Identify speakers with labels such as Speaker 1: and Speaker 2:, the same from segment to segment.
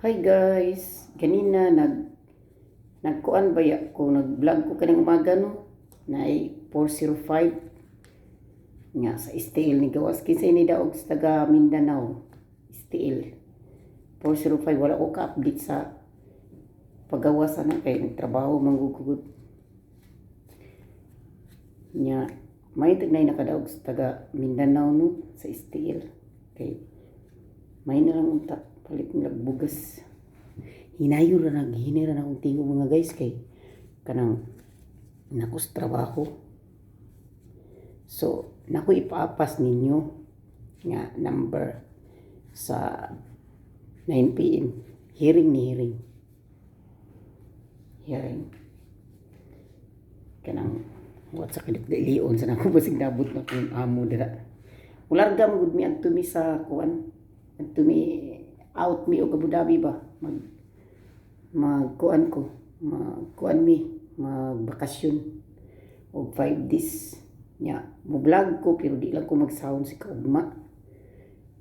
Speaker 1: Hi guys, kanina nagkuan ba ya ko nag-vlog ko kanang umaga no na 405 nga sa STL ni gawas kinsa ni daog sa taga Mindanao STL 405 wala ko ka-update sa paggawas na kay nagtrabaho manggugugod nya may tagnay nakadaog sa taga Mindanao no sa STL kay may na lang unta palit ng bugas hinayo ra naghinira na akong tingog mga guys kay kanang nakos trabaho so naku ipaapas ninyo nga number sa 9 PM hearing kanang what sa kadilion sa nako basig nabot na kung amo dira ularga mo gud mi adto mi sa kuan adto mi out mi og Abu Dhabi ba magkuan magbakasyon og 5 days nya mo vlog ko pero di lang ko mag sound si kaugma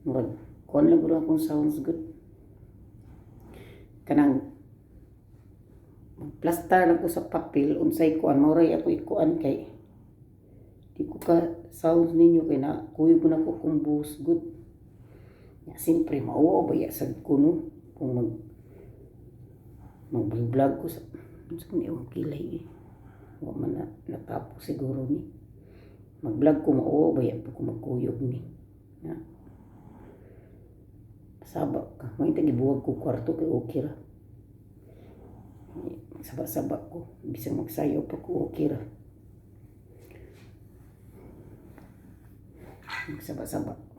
Speaker 1: murag kuan lang gud akong sounds good kanang plaster lang ko sa papel unsay kuan mauray ako ikuan kay di ko ka sounds ninyo kay na kuyo ko na ko kung buhos good nya siyempre mauwa ba ya sad kuno kung mag-vlog ko sa ni kilay wa man na natapos siguro ni mag-vlog ko mauwa ba ya ko magkuyog ni ya sabak ka may tagibuwag ko kwarto kay okay ra sabak ko bisang magsayo pa ko okay ra sabak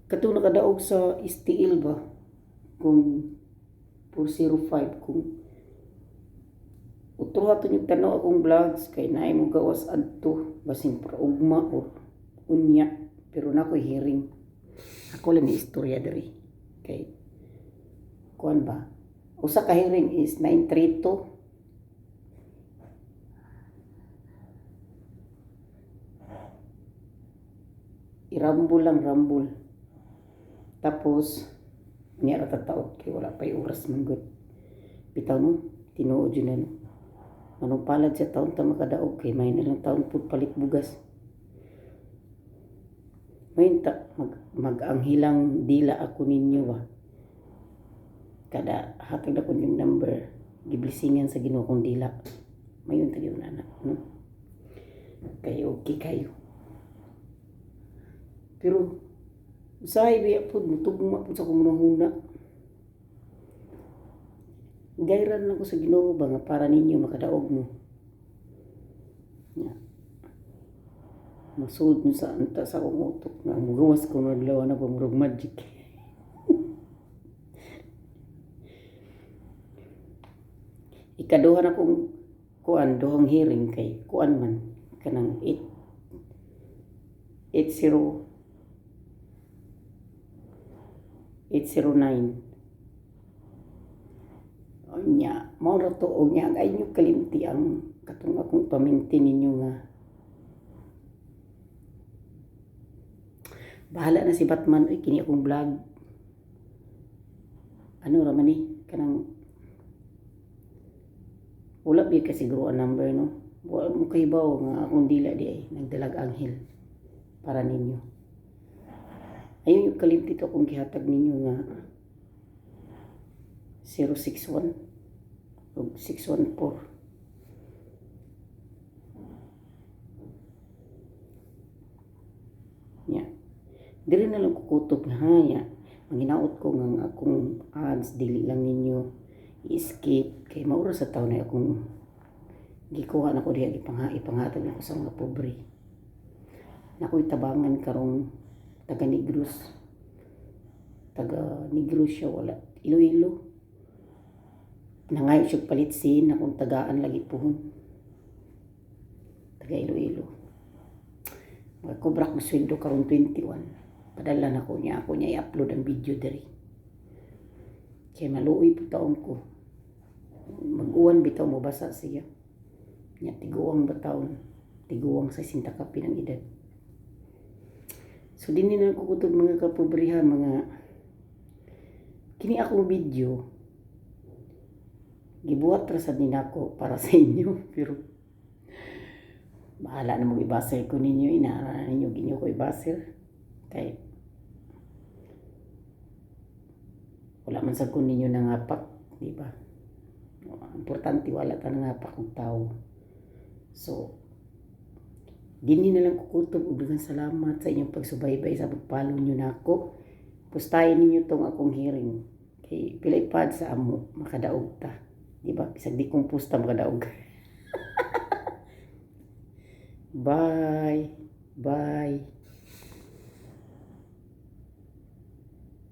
Speaker 1: kato nakadaog sa STL ba kung 405 kung utro ato yung tanaw akong vlogs kay naay mo gawas adto basin para ugma o unya pero na ko hearing ako lang ni istorya diri kay kuan ba usa ka hearing is 932 rambul tapos niya ra tataod kay wala pay oras man gud bitaw no tinuod yun ano anong palad sa taon ta makadaog kay may nalang taon pud palit bugas may mag-anghilang dila ako ninyo ba kada hatag na ko yung number giblisingan sa Ginoo kong dila mayon ta gyud na no kay okay kayo pero usahay biya po mutugma po sa kumunahuna gayran lang ko sa Ginoo ba nga para ninyo makadaog mo ya masud mo sa anta sa akong utok nga mugawas ko naglawa na pamurag magic ikaduha na kong kuan duhang hearing kay kuan man kanang 809 nya mao ra to og nya ay nyo kalimti ang katong akong paminti ninyo nga bahala na si Batman ay kini akong vlog ano ra man ni kanang wala bi ka siguro ang number no wala mo kahibaw nga akong dila di ay nagdalag anghel para ninyo ayun yung kalimti ko kung gihatag ninyo nga 061 o 614 nya dili na lang kukutob nga haya manginaot ko nga akong ads dili lang ninyo i-skip kay maura sa taon na akong gikuha na ko diha ipangatag na ko sa mga pobre nakoy tabangan karong taga Negros siya wala Iloilo nangayo siya palit sin akong tagaan lagi pohon taga Iloilo magkubrak na sweldo karong 21 padala na ko niya i-upload ang video diri kaya maluoy po taon ko mag-uwan bitaw mo basa siya nya tiguang ba taon tiguwang sa 60 ka pinang edad. So dinhi na ko kutog mga kapobriha, mga kini akong video gibuhat ra sad ni nako para sa inyo, pero bahala na mo ibasel ko ninyo, inaara ninyo ginyo ko ibasel kay wala man sad ko ninyo nangapak, di ba? Importante wala ta nangapak og tao. So dinhi na lang kukutob og daghang salamat sa inyong pagsubaybay sa pagpalo nyo nako. Pustahin ninyo tong akong hearing. Kay pilay pad sa amo makadaog ta. Di ba? Bisag di kong pusta makadaog. Bye. Bye.